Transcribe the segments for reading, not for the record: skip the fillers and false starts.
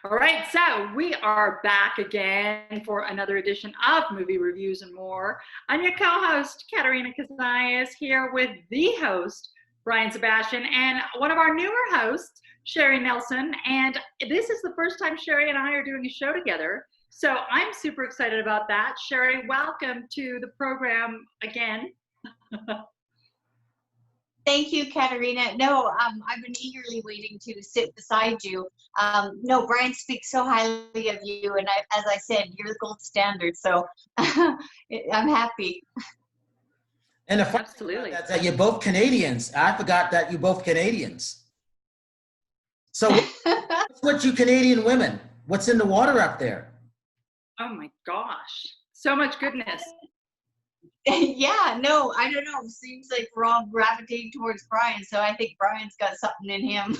All right, so we are back again for another edition of Movie Reviews and More. I'm your co-host, Katerina Cozias, here with the host, Brian Sebastian, and one of our newer hosts, Sherry Nelson. And this is the first time Sherry and I are doing a show together. So I'm super excited about that. Sherry, welcome to the program again. Thank you, Katerina. No, I've been eagerly waiting to sit beside you. No, Brian speaks so highly of you, and as I said, you're the gold standard. So I'm happy. And the funny Absolutely. thing that you're both Canadians. I forgot that you're both Canadians. So what's you Canadian women? What's in the water up there? Oh my gosh, so much goodness. Yeah, no, I don't know. Seems like we're all gravitating towards Brian, so I think Brian's got something in him.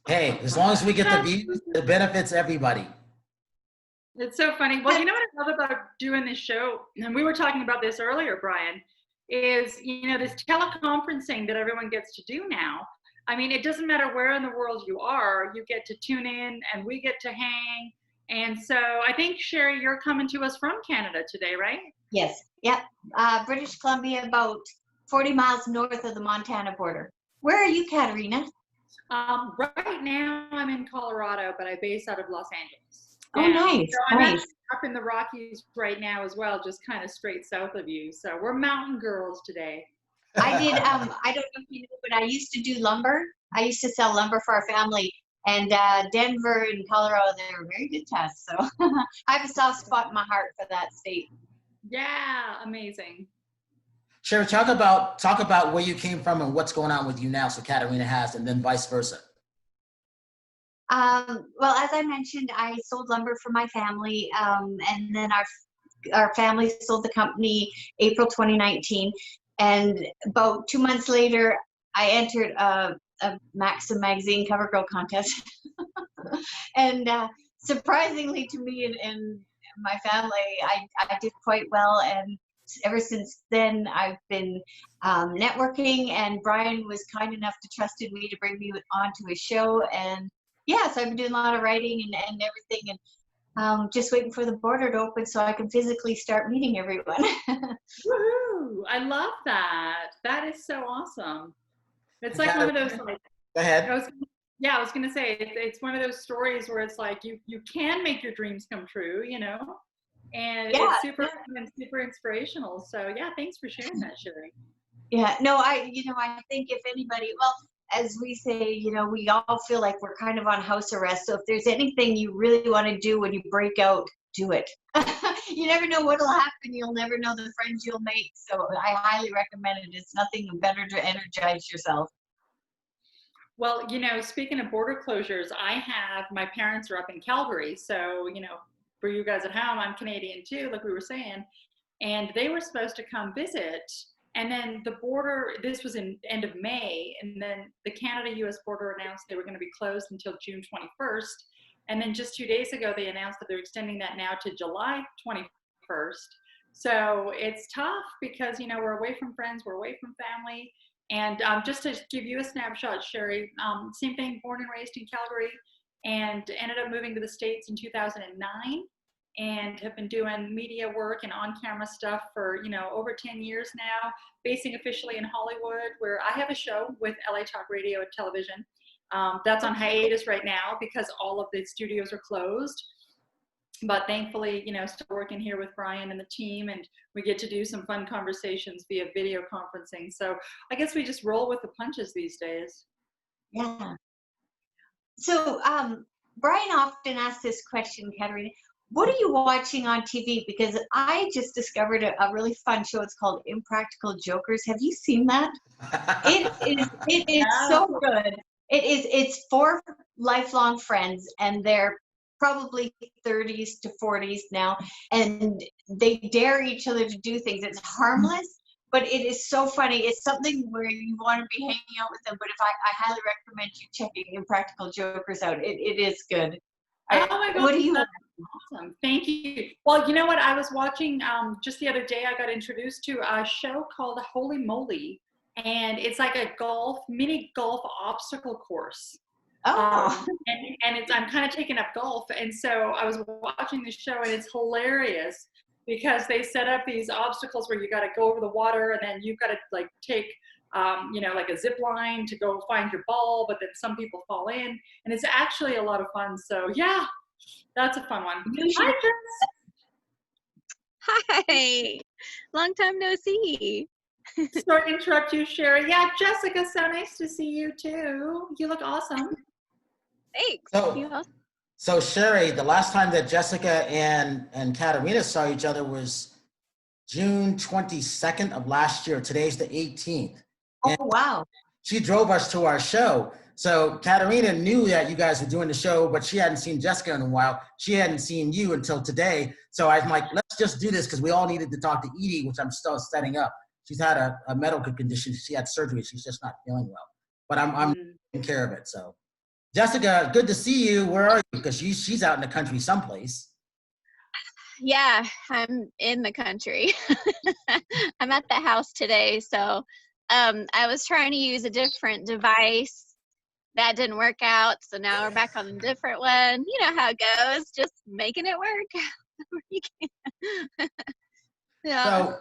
Hey, as long as we get the views, it benefits everybody. It's so funny. Well, you know what I love about doing this show, and we were talking about this earlier, Brian, is, this teleconferencing that everyone gets to do now. I mean, it doesn't matter where in the world you are, you get to tune in and we get to hang. And so I think, Sherry, you're coming to us from Canada today, right? Yes, yep. British Columbia, about 40 miles north of the Montana border. Where are you, Katerina? Right now I'm in Colorado, but I base out of Los Angeles. Oh, nice, so I'm nice. up in the Rockies right now as well, just kind of straight south of you. So we're mountain girls today. I did, I don't know if you know, but I used to do lumber. I used to sell lumber for our family. And Denver and Colorado, they're very good to us. So I have a soft spot in my heart for that state. Yeah, amazing. Sherry, talk about where you came from and what's going on with you now, so Katerina has, and then vice versa. Well, as I mentioned, I sold lumber for my family, and then our family sold the company April 2019. And about 2 months later, I entered a Maxim magazine cover girl contest. And surprisingly to me and my family, I did quite well. And ever since then, I've been networking, and Brian was kind enough to trusted me to bring me onto his show. And yeah, so I've been doing a lot of writing and everything, and just waiting for the border to open so I can physically start meeting everyone. Woohoo! I love that. That is so awesome. It's like one of those, like, Go ahead. I was gonna say, it's one of those stories where it's like you can make your dreams come true, and Yeah, it's super fun and super inspirational. So yeah, thanks for sharing that, Sherry. Yeah, no, I think if anybody, well, as we say, we all feel like we're kind of on house arrest. So if there's anything you really want to do when you break out, do it. You never know what'll happen. You'll never know the friends you'll make. So I highly recommend it. It's nothing better to energize yourself. Well, speaking of border closures, my parents are up in Calgary. So, for you guys at home, I'm Canadian too, like we were saying, and they were supposed to come visit. And then the border, this was in end of May, and then the Canada-US border announced they were going to be closed until June 21st. And then just 2 days ago, they announced that they're extending that now to July 21st. So it's tough because, we're away from friends, we're away from family. And just to give you a snapshot, Sherry, same thing, born and raised in Calgary, and ended up moving to the States in 2009. And have been doing media work and on-camera stuff for, over 10 years now, basing officially in Hollywood, where I have a show with LA Talk Radio and Television. That's on hiatus right now because all of the studios are closed. But thankfully, still working here with Brian and the team, and we get to do some fun conversations via video conferencing. So I guess we just roll with the punches these days. Yeah. So Brian often asks this question, Katerina. What are you watching on TV? Because I just discovered a really fun show. It's called Impractical Jokers. Have you seen that? It is so good. It's 4 lifelong friends, and they're probably 30s to 40s now, and they dare each other to do things. It's harmless, but it is so funny. It's something where you want to be hanging out with them. But I highly recommend you checking Impractical Jokers out. It is good. Oh my God. What do you? Awesome. Thank you. Well, you know what? I was watching just the other day, I got introduced to a show called Holy Moly, and it's like a mini golf obstacle course. And I'm kind of taking up golf, and so I was watching the show, and it's hilarious because they set up these obstacles where you got to go over the water, and then you've got to like take like a zip line to go find your ball, but then some people fall in, and it's actually a lot of fun. So yeah, that's a fun one. Hi, Jess. Hi, long time no see. Sorry to interrupt you, Sherry. Yeah, Jessica, so nice to see you too. You look awesome. Thanks. So Sherry, the last time that Jessica and Katerina saw each other was June 22nd of last year. Today's the 18th. Oh, wow. She drove us to our show. So Katerina knew that you guys were doing the show, but she hadn't seen Jessica in a while. She hadn't seen you until today. So I'm like, let's just do this because we all needed to talk to Edie, which I'm still setting up. She's had a medical condition. She had surgery. She's just not feeling well. But I'm taking care of it. So Jessica, good to see you. Where are you? Because she's out in the country someplace. Yeah, I'm in the country. I'm at the house today. So I was trying to use a different device. That didn't work out. So now we're back on a different one. You know how it goes, just making it work. Yeah.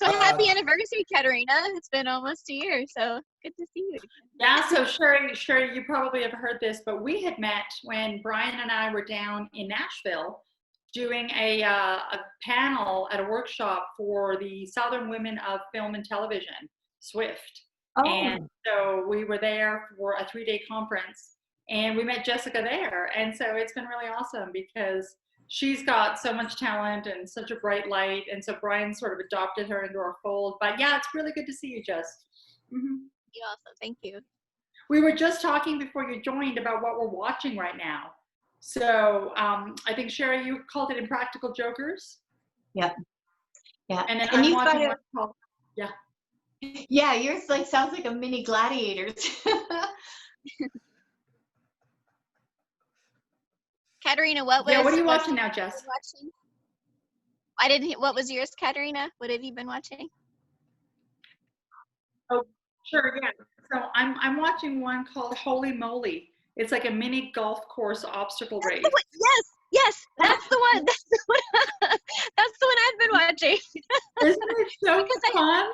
So happy anniversary, Katerina. It's been almost a year, so good to see you. Yeah, so Sherry, you probably have heard this, but we had met when Brian and I were down in Nashville doing a panel at a workshop for the Southern Women of Film and Television, SWIFT. Oh. And so we were there for a 3-day conference, and we met Jessica there. And so it's been really awesome because she's got so much talent and such a bright light. And so Brian sort of adopted her into our fold. But yeah, it's really good to see you, Jess. Mm-hmm. You also, thank you. We were just talking before you joined about what we're watching right now. So I think, Sherry, you called it Impractical Jokers. Yep. Yeah. And then and I'm watching one called, yeah. Yeah, yours like sounds like a mini Gladiators. Katerina, what are you watching now, Jess? What was yours, Katerina? What have you been watching? Oh, sure, yeah. So I'm watching one called Holy Moly. It's like a mini golf course obstacle race. Yes, that's the one. That's the one. That's the one I've been watching. Isn't it so fun?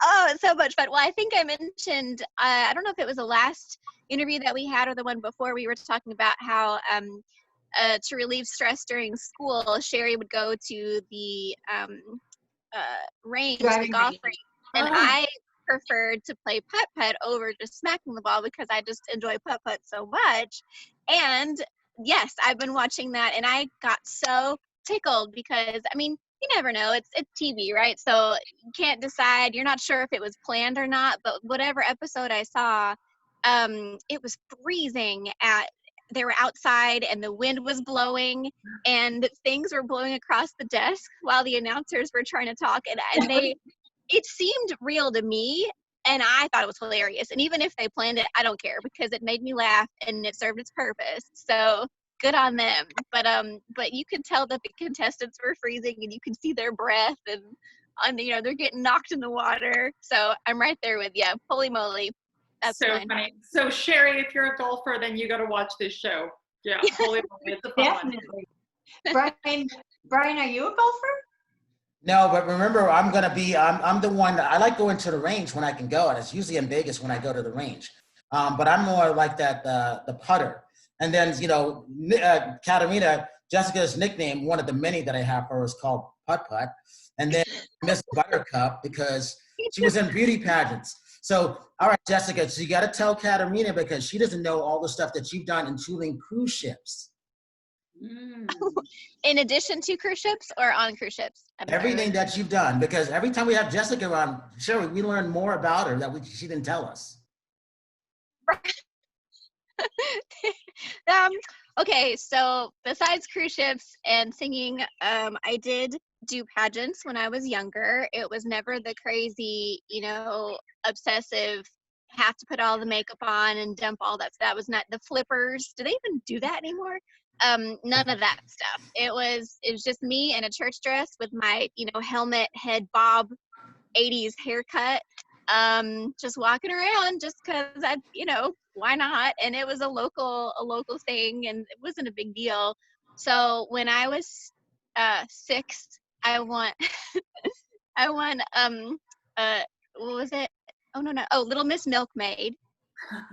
Oh, it's so much fun. Well, I think I mentioned, I don't know if it was the last interview that we had or the one before, we were talking about how to relieve stress during school, Sherry would go to the range, the golf range, and I preferred to play putt-putt over just smacking the ball because I just enjoy putt-putt so much. And yes, I've been watching that, and I got so tickled because, I mean, you never know. It's TV, right? So you can't decide. You're not sure if it was planned or not, but whatever episode I saw, it was freezing they were outside and the wind was blowing and things were blowing across the desk while the announcers were trying to talk, and it seemed real to me, and I thought it was hilarious. And even if they planned it, I don't care because it made me laugh and it served its purpose. So good on them. But you could tell that the contestants were freezing and you could see their breath and they're getting knocked in the water. So I'm right there with you. Holy moly. That's so fun. Funny. So Sherry, if you're a golfer, then you got to watch this show. Yeah, holy moly, it's a fun Definitely. Brian, are you a golfer? No, but remember, I'm the one that I like going to the range when I can go, and it's usually in Vegas when I go to the range. But I'm more like that, the putter. And then, Katerina, Jessica's nickname, one of the many that I have for her, is called Putt Putt. And then Miss Buttercup because she was in beauty pageants. So, all right, Jessica, so you got to tell Katerina because she doesn't know all the stuff that you've done, including cruise ships. In addition to cruise ships or on cruise ships? Everything that you've done, because every time we have Jessica on, Sherry, we learn more about her that she didn't tell us. Okay, so besides cruise ships and singing, I did do pageants when I was younger. It was never the crazy, obsessive, have to put all the makeup on and dump all that stuff. That was not the flippers. Do they even do that anymore? None of that stuff. It was just me in a church dress with my, helmet, head bob, 80s haircut. just walking around just because I, why not? And it was a local thing, and it wasn't a big deal. So when I was 6, I won I won what was it? Oh no, Little Miss Milkmaid.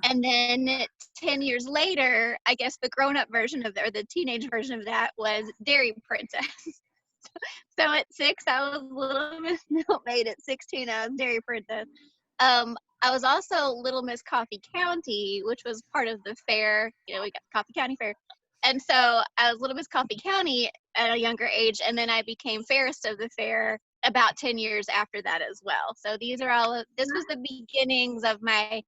And then 10 years later, I guess the grown-up version of that, or the teenage version of that, was Dairy Princess. So at 6, I was Little Miss Milkmaid. At 16, I was Dairy Princess. I was also Little Miss Coffee County, which was part of the fair. We got the Coffee County Fair. And so I was Little Miss Coffee County at a younger age, and then I became fairest of the fair about 10 years after that as well. So this was the beginnings of my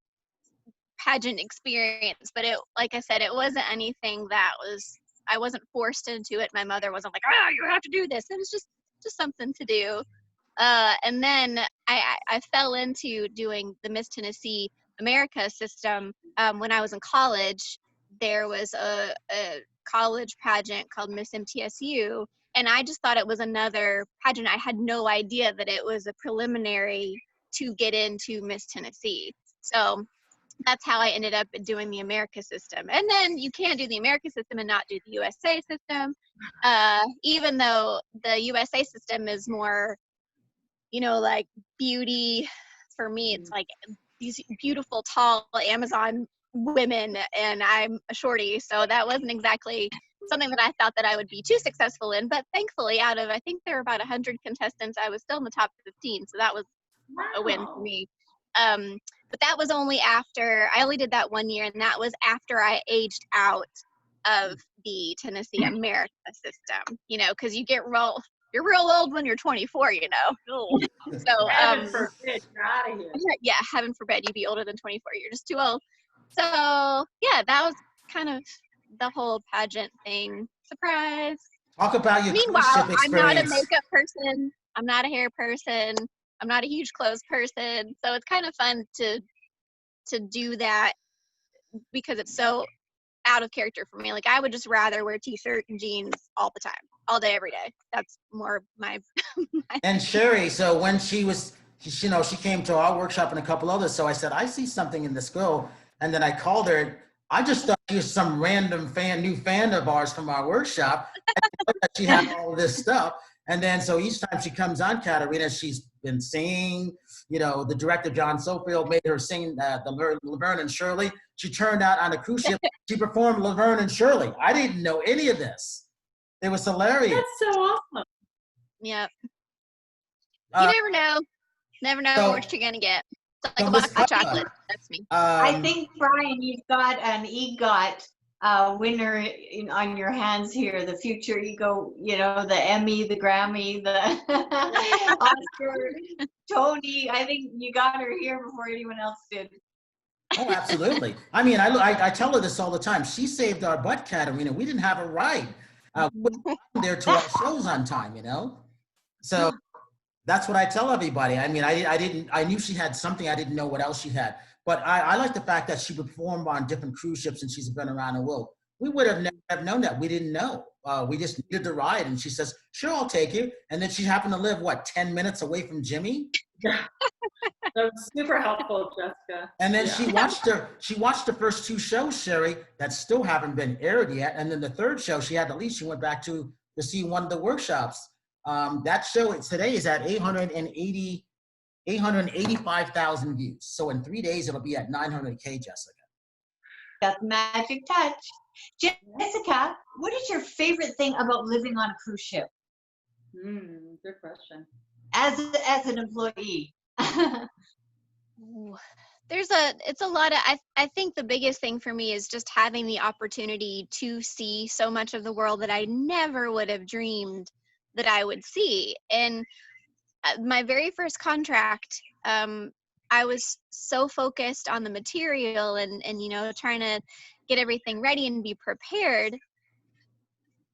pageant experience, but like I said, it wasn't anything I wasn't forced into it. My mother wasn't like, you have to do this. It was just something to do. And then I fell into doing the Miss Tennessee America system when I was in college. There was a college pageant called Miss MTSU, and I just thought it was another pageant. I had no idea that it was a preliminary to get into Miss Tennessee. So that's how I ended up doing the America system. And then you can't do the America system and not do the USA system, even though the USA system is more, like beauty. For me, it's like these beautiful, tall Amazon women, and I'm a shorty, so that wasn't exactly something that I thought that I would be too successful in. But thankfully, out of, I think there were about 100 contestants, I was still in the top 15, so that was a win for me. But that was only after, I only did that 1 year, and that was after I aged out of the Tennessee America system, because you're real old when you're 24, So, Heaven forbid, you're out of here. Yeah, heaven forbid you be older than 24. You're just too old. So, yeah, that was kind of the whole pageant thing. Surprise. Talk about your Meanwhile, cruise ship I'm not a experience. makeup person. I'm not a hair person. I'm not a huge clothes person. So it's kind of fun to do that because it's so out of character for me. Like, I would just rather wear t-shirt and jeans all the time, all day, every day. That's more my And Sherry, so when she came to our workshop and a couple others, so I said, I see something in this girl. And then I called her. I just thought she was some random new fan of ours from our workshop. She had all of this stuff. And then, so each time she comes on, Katerina, she's been singing, the director, John Sofield, made her sing the Laverne and Shirley. She turned out on a cruise ship. She performed Laverne and Shirley. I didn't know any of this. It was hilarious. That's so awesome. Yep. You never know what you're gonna get. It's like a box of chocolate. That's me. I think, Brian, you've got an EGOT winner on your hands here. The future ego, the Emmy, the Grammy, the Oscar, Tony. I think you got her here before anyone else did. Oh, absolutely. I mean, I tell her this all the time. She saved our butt, Katerina. We didn't have a ride there to our shows on time, So that's what I tell everybody. I mean, I knew she had something. I didn't know what else she had. But I like the fact that she performed on different cruise ships and she's been around the world. We would have never have known that. We didn't know. We just needed the ride. And she says, sure, I'll take you. And then she happened to live, 10 minutes away from Jimmy? That was super helpful, Jessica. And then she watched the first 2 shows, Sherry, that still haven't been aired yet. And then the third show she had to leave. She went back to see one of the workshops. That show today is at 885,000 views. So in 3 days, it'll be at 900K, Jessica. That's magic touch. Jessica, what is your favorite thing about living on a cruise ship? Good question. As an employee. It's a lot of, I think the biggest thing for me is just having the opportunity to see so much of the world that I never would have dreamed that I would see. And my very first contract, I was so focused on the material and trying to get everything ready and be prepared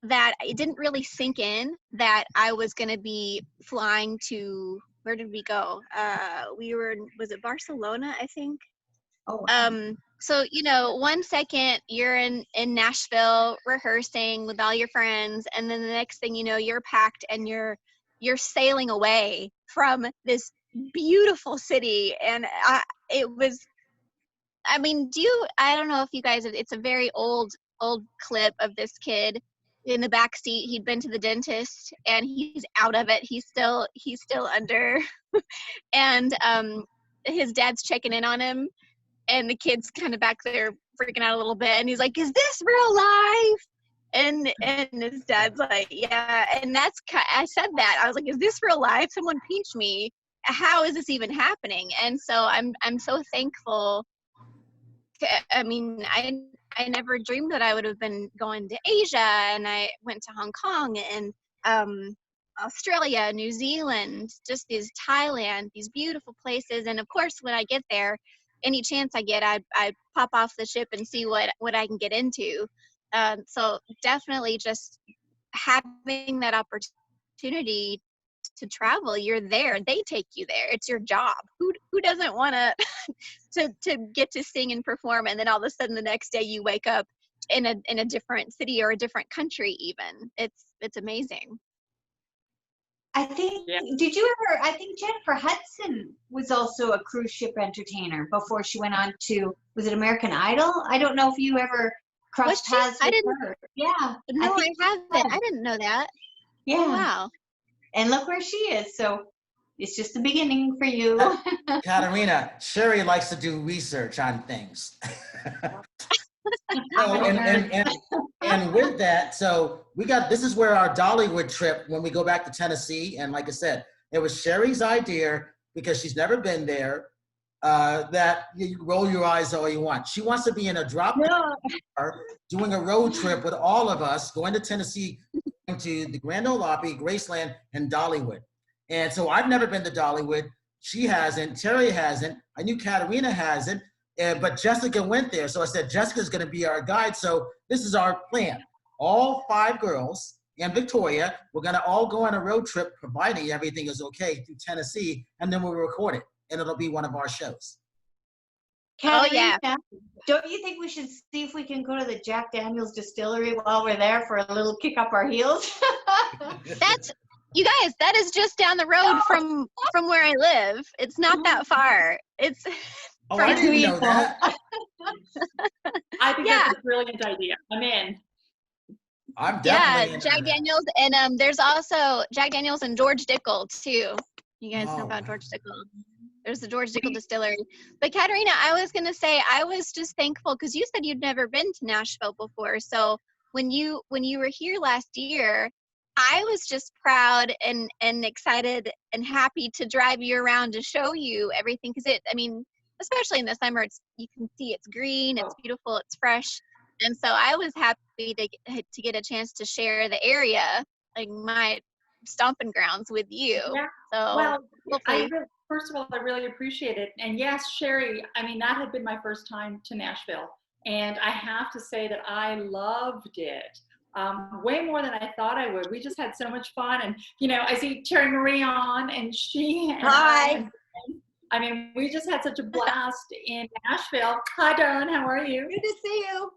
that it didn't really sink in that I was going to be flying to, where did we go? Was it Barcelona, I think? Oh, wow. So, 1 second you're in Nashville rehearsing with all your friends, and then the next thing you know, you're packed and you're sailing away from this beautiful city. And I mean, I don't know if you guys, it's a very old clip of this kid in the back seat. He'd been to the dentist and he's out of it. He's still under, and his dad's checking in on him, and the kid's kind of back there freaking out a little bit, and he's like, "Is this real life?" And his dad's like, "Yeah." And I said that, I was like, "Is this real life? Someone pinched me. How is this even happening?" And so I'm so thankful. I mean, I never dreamed that I would have been going to Asia, and I went to Hong Kong and Australia, New Zealand, just Thailand, these beautiful places. And of course, when I get there, any chance I get, I pop off the ship and see what I can get into. So definitely just having that opportunity to travel, you're there, they take you there, it's your job. Who doesn't want to get to sing and perform, and then all of a sudden the next day you wake up in a different city or a different country even. It's amazing. I think, Yeah. I think Jennifer Hudson was also a cruise ship entertainer before she went on to, was it American Idol? I don't know if you ever crossed paths with her. Yeah. No, I haven't. was. I didn't know that. Yeah. Oh, wow. And look where she is. So it's just the beginning for you. Katerina, Sherry likes to do research on things. And with that, so this is where our Dollywood trip, when we go back to Tennessee, and like I said, it was Sherry's idea because she's never been there, that you roll your eyes all you want. She wants to be in a drop car doing a road trip with all of us, going to Tennessee, going to the Grand Ole Opry, Graceland, and Dollywood. And so I've never been to Dollywood. She hasn't. Terry hasn't. I knew Katerina hasn't. But Jessica went there. So I said, Jessica's going to be our guide. So this is our plan. All 5 girls and Victoria, we're going to all go on a road trip, providing everything is okay, through Tennessee. And then we'll record it. And it'll be one of our shows. Katerina, yeah. Don't you think we should see if we can go to the Jack Daniel's distillery while we're there for a little kick up our heels? You guys, that is just down the road from where I live. It's not that far. It's Oh, I didn't know that. I think that's a brilliant idea. I'm in. I'm definitely in. Jack Daniel's, and there's also Jack Daniel's and George Dickel too. You guys know about George Dickel? There's the George Dickel Distillery. But Katerina, I was gonna say, I was just thankful because you said you'd never been to Nashville before. So when you were here last year, I was just proud and excited and happy to drive you around to show you everything, because especially in the summer, you can see it's green, it's beautiful, it's fresh. And so I was happy to get a chance to share the area, like my stomping grounds, with you. Yeah. So Well, first of all, I really appreciate it. And yes, Sherry, that had been my first time to Nashville. And I have to say that I loved it. Way more than I thought I would. We just had so much fun. And, I see Terri Marie on, and she and Hi. We just had such a blast in Nashville. Hi, Dawn. How are you? Good to see you.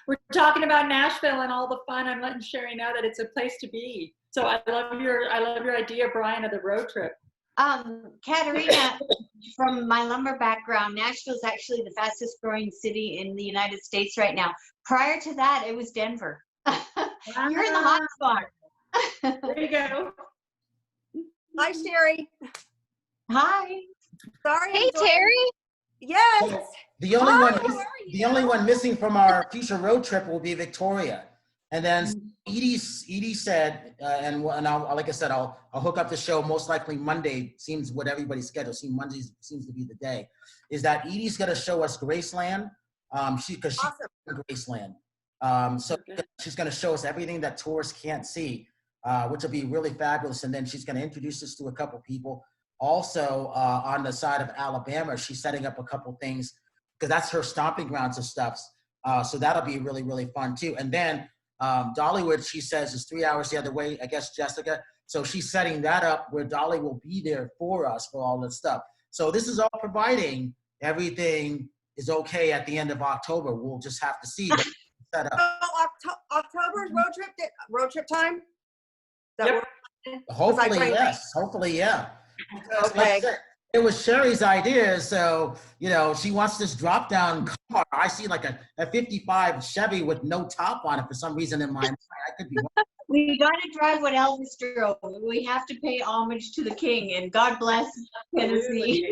We're talking about Nashville and all the fun. I'm letting Sherry know that it's a place to be. So I love your idea, Brian, of the road trip. Katerina, from my lumber background, Nashville is actually the fastest growing city in the United States right now. Prior to that, it was Denver. You're in the hot spot. There you go. Hi, Sherry. Hi. Sorry. Hey, Terry. Yes. So the only one missing from our future road trip will be Victoria. And then Edie said, and I'll, like I said, I'll hook up the show most likely Monday. Seems what everybody's schedule. Monday seems to be the day. Is that Edie's going to show us Graceland? Because she's in Graceland. So she's going to show us everything that tourists can't see, which will be really fabulous. And then she's going to introduce us to a couple people. Also, on the side of Alabama, she's setting up a couple things because that's her stomping grounds and stuff. So that'll be really, really fun too. And then Dollywood, she says, is 3 hours the other way, I guess, Jessica. So she's setting that up where Dolly will be there for us for all this stuff. So this is all providing everything is okay at the end of October. We'll just have to see. But set up. October's road trip time? Yep. Hopefully, yes. Hopefully, yeah. Because, like I Okay. said, it was Sherry's idea, so she wants this drop-down car. I see like a 55 Chevy with no top on it for some reason in my mind. I could be wrong. We got to drive what Elvis drove. We have to pay homage to the king, and God bless Tennessee.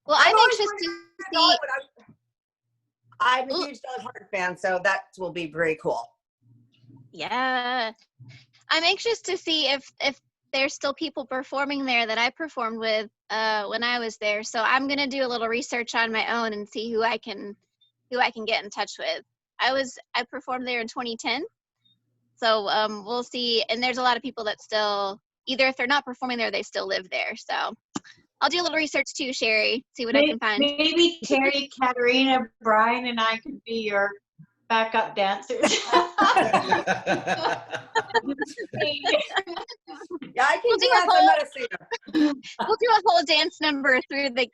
Well, I'm anxious to see. I'm a huge Dolly Parton fan, so that will be very cool. Yeah, I'm anxious to see if there's still people performing there that I performed with when I was there. So I'm gonna do a little research on my own and see who I can get in touch with. I performed there in 2010, so we'll see. And there's a lot of people that still, either if they're not performing there, they still live there. So I'll do a little research too, Sherry. See what I can find. Maybe Terry, Katerina, Brian, and I could be your backup dancers. Yeah, I can We'll do do a that. I'm not a singer. We'll do a whole dance number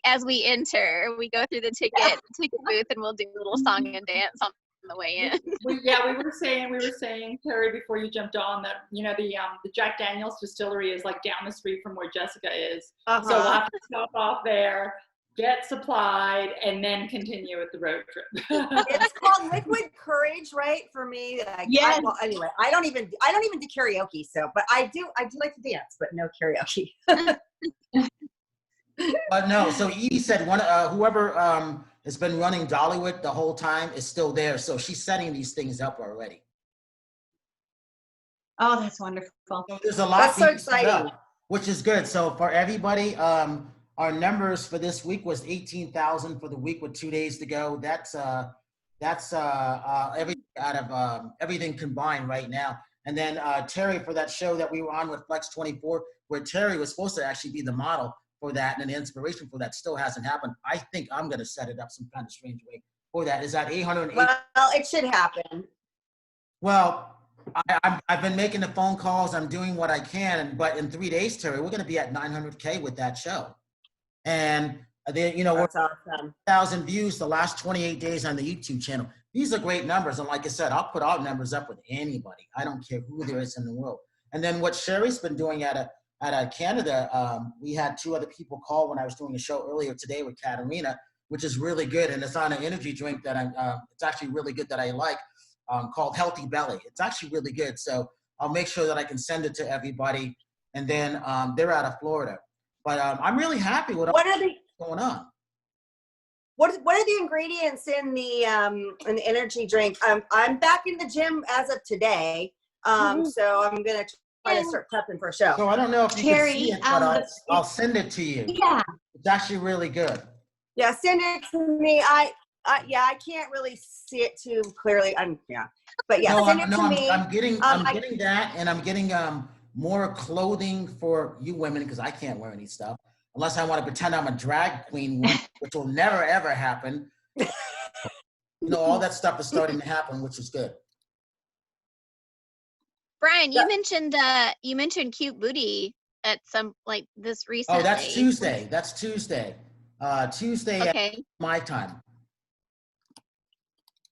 as we enter. We go through the ticket booth, and we'll do a little song and dance on the way in. We were saying, Terry, before you jumped on that, the Jack Daniels distillery is like down the street from where Jessica is. So we'll have to stop off there, get supplied, and then continue with the road trip. It's called Liquid Courage, right? For me, Yes. well, anyway, I don't even do karaoke. So, but I do like to dance, but no karaoke. No, so Edie said whoever has been running Dollywood the whole time is still there. So she's setting these things up already. Oh, that's wonderful. So there's a lot. That's so being set exciting. up, which is good. So for everybody, our numbers for this week was 18,000 for the week with 2 days to go. That's every out of everything combined right now. And then Terry, for that show that we were on with Flex 24, where Terry was supposed to actually be the model for that, and the inspiration for that still hasn't happened. I think I'm going to set it up some kind of strange way for that. Is that 808? Well, it should happen. Well, I've been making the phone calls. I'm doing what I can, but in 3 days, Terry, we're going to be at 900K with that show. And then, we're That's awesome. 1,000 views the last 28 days on the YouTube channel. These are great numbers. And like I said, I'll put our numbers up with anybody. I don't care who there is in the world. And then what Sherry's been doing at Canada, we had 2 other people call when I was doing a show earlier today with Katerina, which is really good. And it's on an energy drink that it's actually really good that I like, called Healthy Belly. It's actually really good. So I'll make sure that I can send it to everybody. And then they're out of Florida. But I'm really happy with what's going on. What are the ingredients in the energy drink? I'm back in the gym as of today, so I'm gonna try to start prepping for a show. So I don't know if you Terry, can see it, but I'll send it to you. Yeah. It's actually really good. Yeah, send it to me. I can't really see it too clearly. But yeah, send it to me. I'm getting that, and I'm getting more clothing for you women because I can't wear any stuff unless I want to pretend I'm a drag queen, which will never ever happen. All that stuff is starting to happen, which is good. Brian, you mentioned cute booty at some this recently. Oh, that's Tuesday. Tuesday Okay. at my time.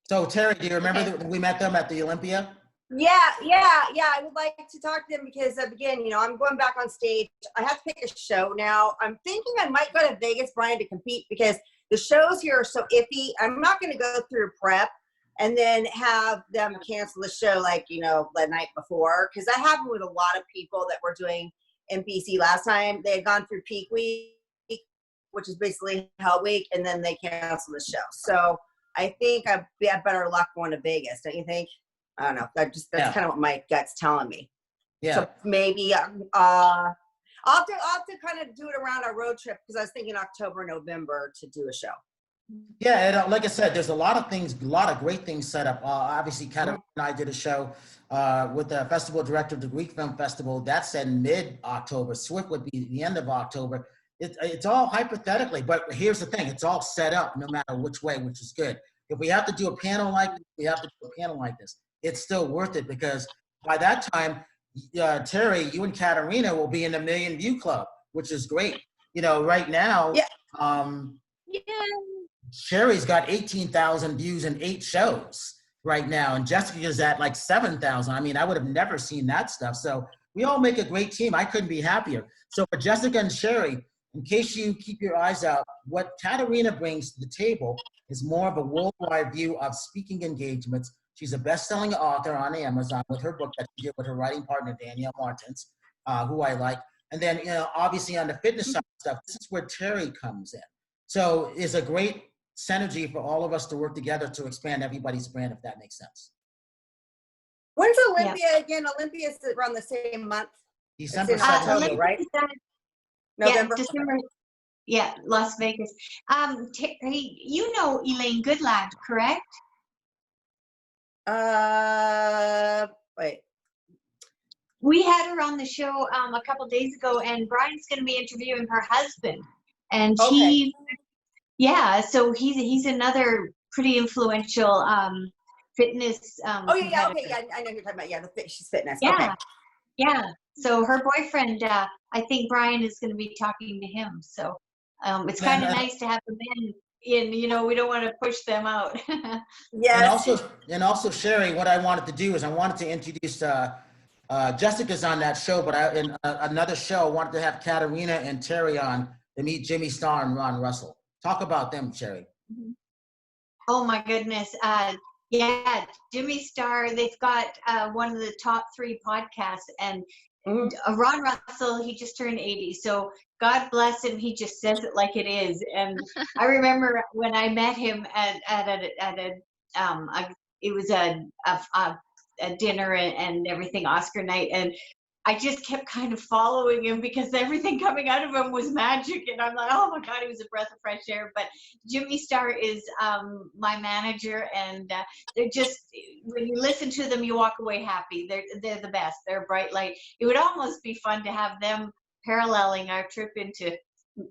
So Terry, do you remember that we met them at the Olympia? Yeah. I would like to talk to them because again, I'm going back on stage. I have to pick a show now. I'm thinking I might go to Vegas, Brian, to compete because the shows here are so iffy. I'm not going to go through prep and then have them cancel the show the night before, because that happened with a lot of people that were doing NPC last time. They had gone through peak week, which is basically Hell Week, and then they canceled the show. So I think I'd have better luck going to Vegas, don't you think? I don't know. That's kind of what my gut's telling me. Yeah. So maybe I'll have to kind of do it around our road trip because I was thinking October, November to do a show. Yeah, and like I said, there's a lot of great things set up. Obviously, Katerina and I did a show with the festival director of the Greek Film Festival. That's in mid-October. Swift would be the end of October. It's all hypothetically, but here's the thing. It's all set up no matter which way, which is good. If we have to do a panel like this, we have to do a panel like this. It's still worth it because by that time, Terry, you and Katerina will be in the Million View Club, which is great. Right now, Sherry's got 18,000 views in 8 shows right now, and Jessica's at like 7,000. I mean, I would have never seen that stuff. So we all make a great team. I couldn't be happier. So for Jessica and Sherry, in case you keep your eyes out, what Katerina brings to the table is more of a worldwide view of speaking engagements. She's a best-selling author on Amazon with her book that she did with her writing partner, Danielle Martins, who I like. And then, obviously on the fitness side of stuff, this is where Terri comes in. So it's a great synergy for all of us to work together to expand everybody's brand, if that makes sense. When's Olympia again? Olympia is around the same month. December It's in October, 17th. right? November. November. Yeah, December. Yeah, Las Vegas. Terry, you know Elaine Goodlad, correct? Wait. We had her on the show a couple days ago, and Brian's going to be interviewing her husband. And Okay. so he's another pretty influential fitness. Oh yeah, competitor. okay, yeah, I know who you're talking about. Yeah, she's fitness. Yeah, Okay. yeah. So her boyfriend, I think Brian is going to be talking to him. So it's kind of nice to have them in. We don't want to push them out. Yes. And also, Sherry, what I wanted to do is I wanted to introduce Jessica's on that show, but in another show, I wanted to have Katerina and Terri on to meet Jimmy Starr and Ron Russell. Talk about them, Sherry. Oh my goodness. Yeah, Jimmy Starr, they've got one of the top 3 podcasts, and Ron Russell, he just turned 80. So God bless him. He just says it like it is. And I remember when I met him it was a dinner and everything, Oscar night, and I just kept kind of following him because everything coming out of him was magic, and I'm like, oh my God, he was a breath of fresh air. But Jimmy Starr is my manager, and they're just, when you listen to them, you walk away happy. They're the best. They're a bright light. It would almost be fun to have them paralleling our trip into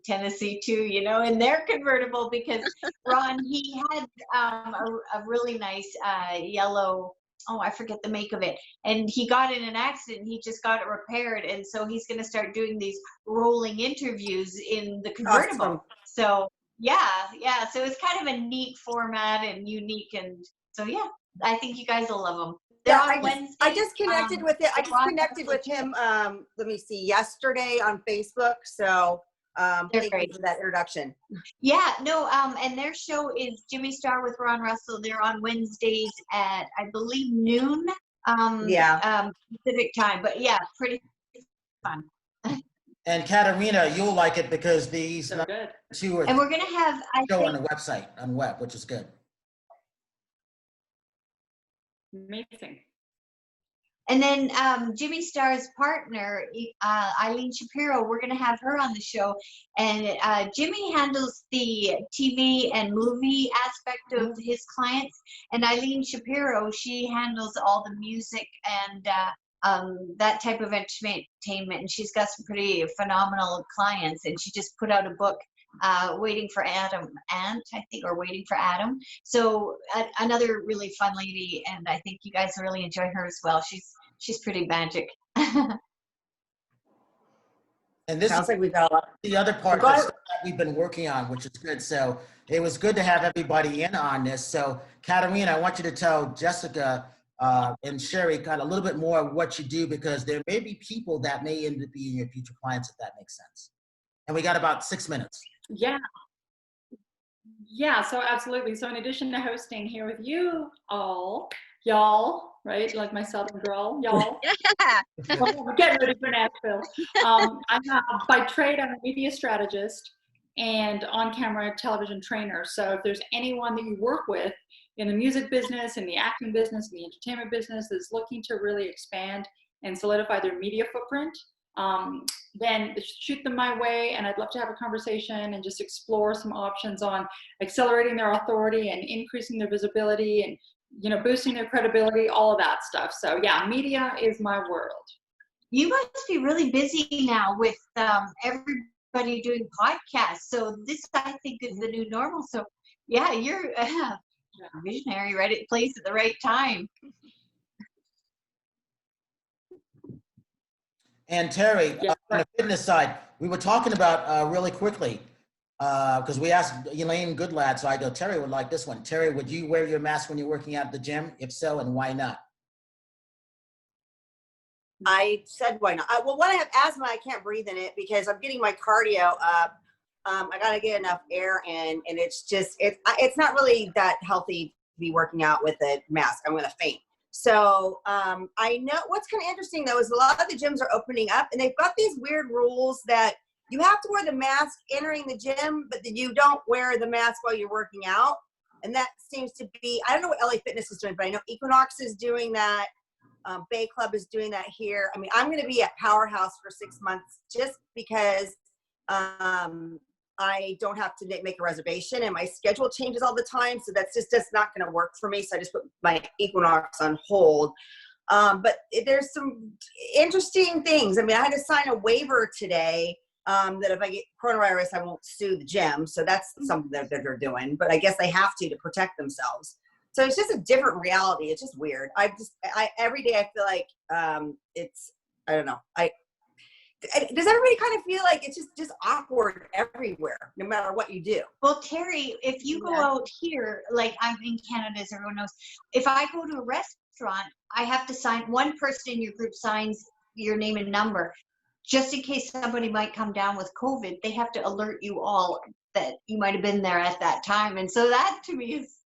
Tennessee too, in their convertible, because Ron, he had a really nice yellow, I forget the make of it, and he got in an accident. He just got it repaired, and so he's going to start doing these rolling interviews in the convertible. Awesome. So yeah, so it's kind of a neat format and unique, and so yeah, I think you guys will love them. I just connected with it. I just connected with him. Let me see, yesterday on Facebook. So thank you for that introduction. Yeah, no, and their show is Jimmy Starr with Ron Russell. They're on Wednesdays at, I believe, noon Pacific time. But yeah, pretty fun. And Katerina, you'll like it because these So good. 2 are And we're gonna have, I show think, on the website, on web, which is good. Amazing. and then Jimmy Starr's partner, Eileen Shapiro, we're gonna have her on the show. And Jimmy handles the TV and movie aspect of his clients, and Eileen Shapiro, she handles all the music and that type of entertainment. And she's got some pretty phenomenal clients. And she just put out a book, Waiting for Adam, or Waiting for Adam. So another really fun lady, and I think you guys will really enjoy her as well. She's pretty magic. And this Sounds like we've got a lot. the other part that we've been working on, which is good. So it was good to have everybody in on this. So Katerina, I want you to tell Jessica and Sherry kind of a little bit more of what you do, because there may be people that may end up being your future clients, if that makes sense. And we got about 6 minutes. Yeah, so absolutely. So in addition to hosting here with you all, y'all, right? Like my Southern girl, y'all. Yeah. We're getting ready for Nashville. By trade, I'm a media strategist and on-camera television trainer. So if there's anyone that you work with in the music business, in the acting business, in the entertainment business that's looking to really expand and solidify their media footprint, then shoot them my way, and I'd love to have a conversation and just explore some options on accelerating their authority and increasing their visibility and boosting their credibility, all of that stuff. So yeah, media is my world. You must be really busy now with everybody doing podcasts. So this, I think, is the new normal. So yeah, you're a visionary, right at place at the right time. And Terri, Yeah. on the fitness side, we were talking about really quickly, because we asked Elaine Goodlad, so I go, Terri would like this one. Terri, would you wear your mask when you're working out at the gym? If so, and why not? I said, why not? Well, when I have asthma, I can't breathe in it because I'm getting my cardio up. I got to get enough air in, and it's not really that healthy to be working out with a mask. I'm going to faint. So I know what's kind of interesting, though, is a lot of the gyms are opening up, and they've got these weird rules that you have to wear the mask entering the gym, but that you don't wear the mask while you're working out. And that seems to be, I don't know what LA Fitness is doing, but I know Equinox is doing that. Bay Club is doing that here. I mean, I'm going to be at Powerhouse for 6 months just because I don't have to make a reservation, and my schedule changes all the time. So that's just not going to work for me. So I just put my Equinox on hold. But there's some interesting things. I mean, I had to sign a waiver today that if I get coronavirus, I won't sue the gym. So that's something that they're doing. But I guess they have to protect themselves. So it's just a different reality. It's just weird. Every day I feel like I don't know. Does everybody kind of feel like it's just awkward everywhere, no matter what you do? Well, Terry, if you go out here, like I'm in Canada, as everyone knows, if I go to a restaurant, I have to sign, one person in your group signs your name and number. Just in case somebody might come down with COVID, they have to alert you all that you might have been there at that time. And so that to me is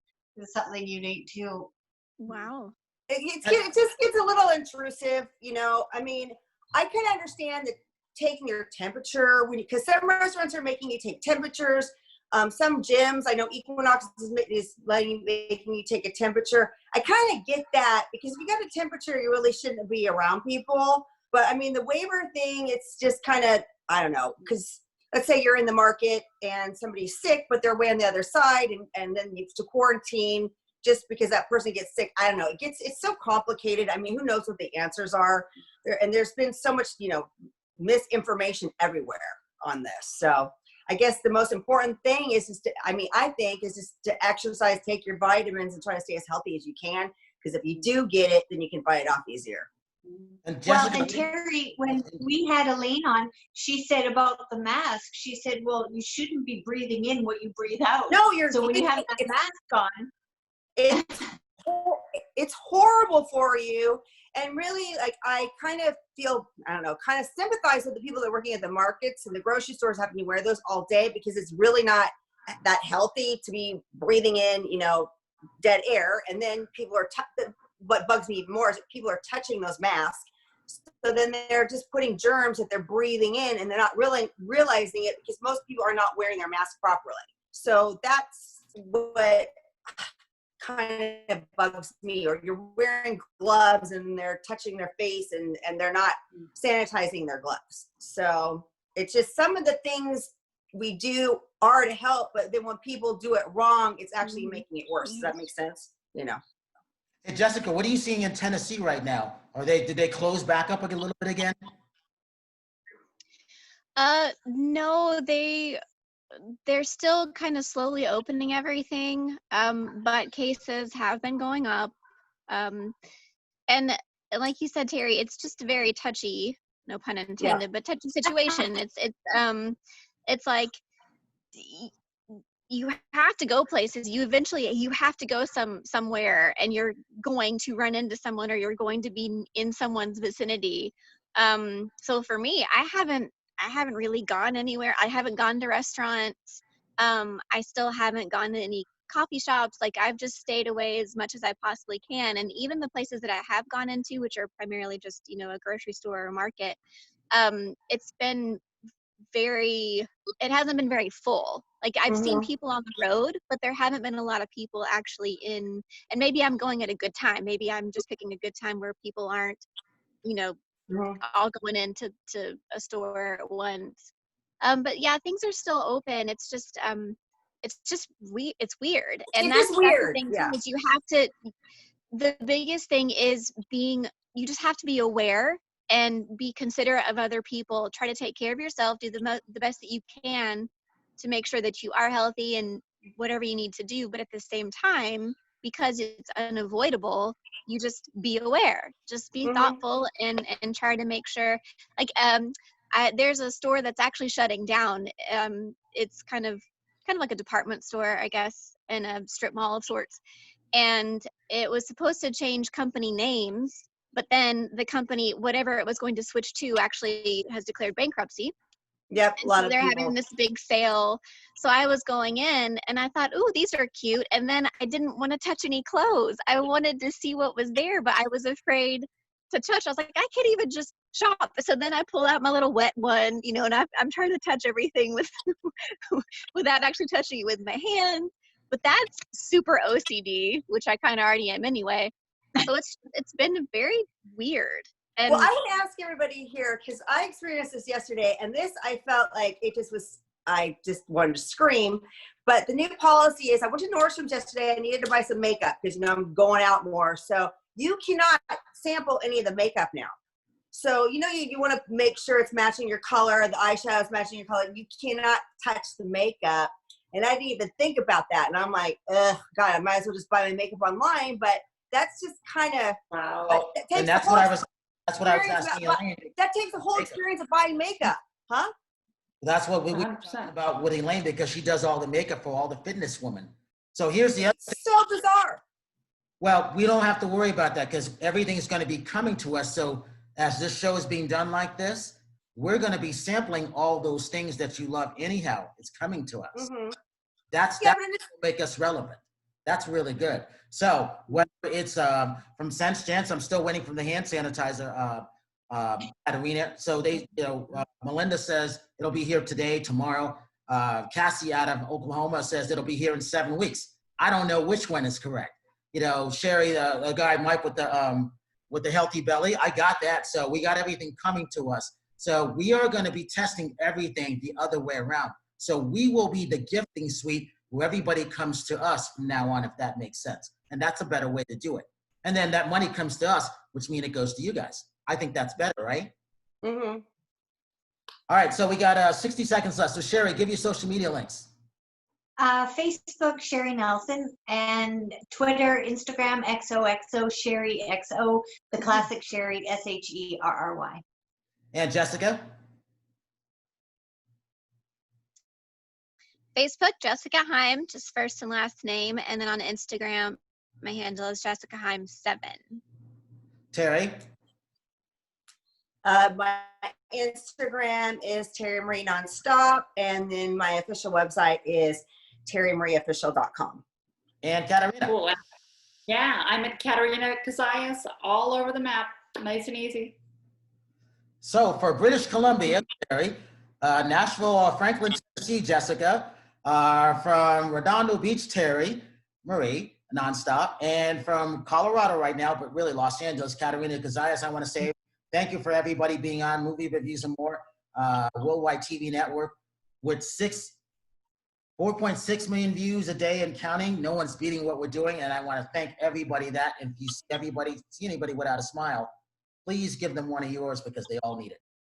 something unique too. Wow. It just gets a little intrusive, you know. I mean, I can understand that taking your temperature because some restaurants are making you take temperatures. Some gyms, I know Equinox is making you take a temperature. I kind of get that because if you got a temperature, you really shouldn't be around people. But I mean, the waiver thing, it's just kind of, I don't know, because let's say you're in the market and somebody's sick, but they're way on the other side, and then you have to quarantine just because that person gets sick. I don't know. It's so complicated. I mean, who knows what the answers are? And there's been so much, misinformation everywhere on this. So I guess the most important thing is just to exercise, take your vitamins, and try to stay as healthy as you can. Because if you do get it, then you can fight it off easier. And Jessica, And Terry, when we had Elaine on, she said about the mask, she said, well, you shouldn't be breathing in what you breathe out. No, so when you have that mask on, it's horrible for you. And really, like, I kind of feel, I don't know, kind of sympathize with the people that are working at the markets and the grocery stores having to wear those all day because it's really not that healthy to be breathing in, dead air. And then people are, what bugs me even more is that people are touching those masks. So then they're just putting germs that they're breathing in, and they're not really realizing it because most people are not wearing their mask properly. So that's what kind of bugs me. Or you're wearing gloves and they're touching their face and they're not sanitizing their gloves. So it's just some of the things we do are to help, but then when people do it wrong, it's actually making it worse. Does that make sense? Hey, Jessica, what are you seeing in Tennessee right now? Did they close back up a little bit again? No, they're still kind of slowly opening everything, but cases have been going up. And like you said, Terry, it's just a very touchy, no pun intended, but touchy situation. It's like you have to go places. You have to go somewhere, and you're going to run into someone, or you're going to be in someone's vicinity. So for me, I haven't really gone anywhere. I haven't gone to restaurants. I still haven't gone to any coffee shops. Like, I've just stayed away as much as I possibly can. And even the places that I have gone into, which are primarily just, a grocery store or a market, it hasn't been very full. Like, I've seen people on the road, but there haven't been a lot of people actually in, and maybe I'm going at a good time. Maybe I'm just picking a good time where people aren't, all going into a store at once. But yeah, things are still open. It's just it's weird. And that's the thing too, is you have to, the biggest thing is you just have to be aware and be considerate of other people. Try to take care of yourself, do the best that you can to make sure that you are healthy and whatever you need to do. But at the same time, because it's unavoidable, you just be aware, just be thoughtful, and try to make sure, like, there's a store that's actually shutting down. It's kind of like a department store, I guess, in a strip mall of sorts. And it was supposed to change company names But then the company, whatever it was going to switch to, actually has declared bankruptcy. Yep, a And lot so of they're people. having this big sale. So I was going in and I thought, ooh, these are cute. And then I didn't want to touch any clothes. I wanted to see what was there, but I was afraid to touch. I was like, I can't even just shop. So then I pull out my little wet one, you know, and I'm trying to touch everything with without actually touching it with my hands. But that's super OCD, which I kind of already am anyway. So it's been very weird. And Well, I would ask everybody here, because I experienced this yesterday, and this, I felt like it just was, I just wanted to scream. But the new policy is, I went to Nordstrom's yesterday, I needed to buy some makeup, because, you know, I'm going out more. So you cannot sample any of the makeup now. So, you know, you want to make sure it's matching your color, the eyeshadow's matching your color. You cannot touch the makeup. And I didn't even think about that. And I'm like, ugh, God, I might as well just buy my makeup online. But that's just kind of, Wow. And that's what I was asking Elaine. that takes the whole experience of buying makeup, huh? That's what we were 100%. talking about with Elaine, because she does all the makeup for all the fitness women. So here's the other thing. So bizarre. Well, we don't have to worry about that because everything's going to be coming to us. So as this show is being done like this, we're going to be sampling all those things that you love anyhow. It's coming to us. Mm-hmm. That's Yeah, what will make us relevant. That's really good. So whether it's from Sense Chance, I'm still waiting for the hand sanitizer, Katerina. So they, you know, Melinda says it'll be here today, tomorrow. Cassie out of Oklahoma says it'll be here in 7 weeks. I don't know which one is correct. You know, Sherry, the guy Mike with the healthy belly, I got that. So we got everything coming to us. So we are going to be testing everything the other way around. So we will be the gifting suite where everybody comes to us from now on, if that makes sense. And that's a better way to do it. And then that money comes to us, which means it goes to you guys. I think that's better, right? Mm-hmm. All right, so we got 60 seconds left. So Sherry, give your social media links. Facebook, Sherry Nelson, and Twitter, Instagram, XOXO, Sherry XO, the classic Sherry, SHERRY. And Jessica? Facebook, Jessica Heim, just first and last name. And then on Instagram, my handle is Jessica Heim 7. Terry? My Instagram is Terri Marie Nonstop, and then my official website is terrimarieofficial.com. And Katerina? Cool. Yeah, I'm at Katerina Cozias, all over the map. Nice and easy. So for British Columbia, Terry, Nashville, Franklin, Tennessee, Jessica, from Redondo Beach, Terri Marie, Nonstop, and from Colorado right now, but really Los Angeles, Katerina Cozias. I want to say thank you for everybody being on Movie Reviews and More, worldwide TV network with 4.6 million views a day and counting. No one's beating what we're doing, and I want to thank everybody that. If you see anybody without a smile, please give them one of yours because they all need it.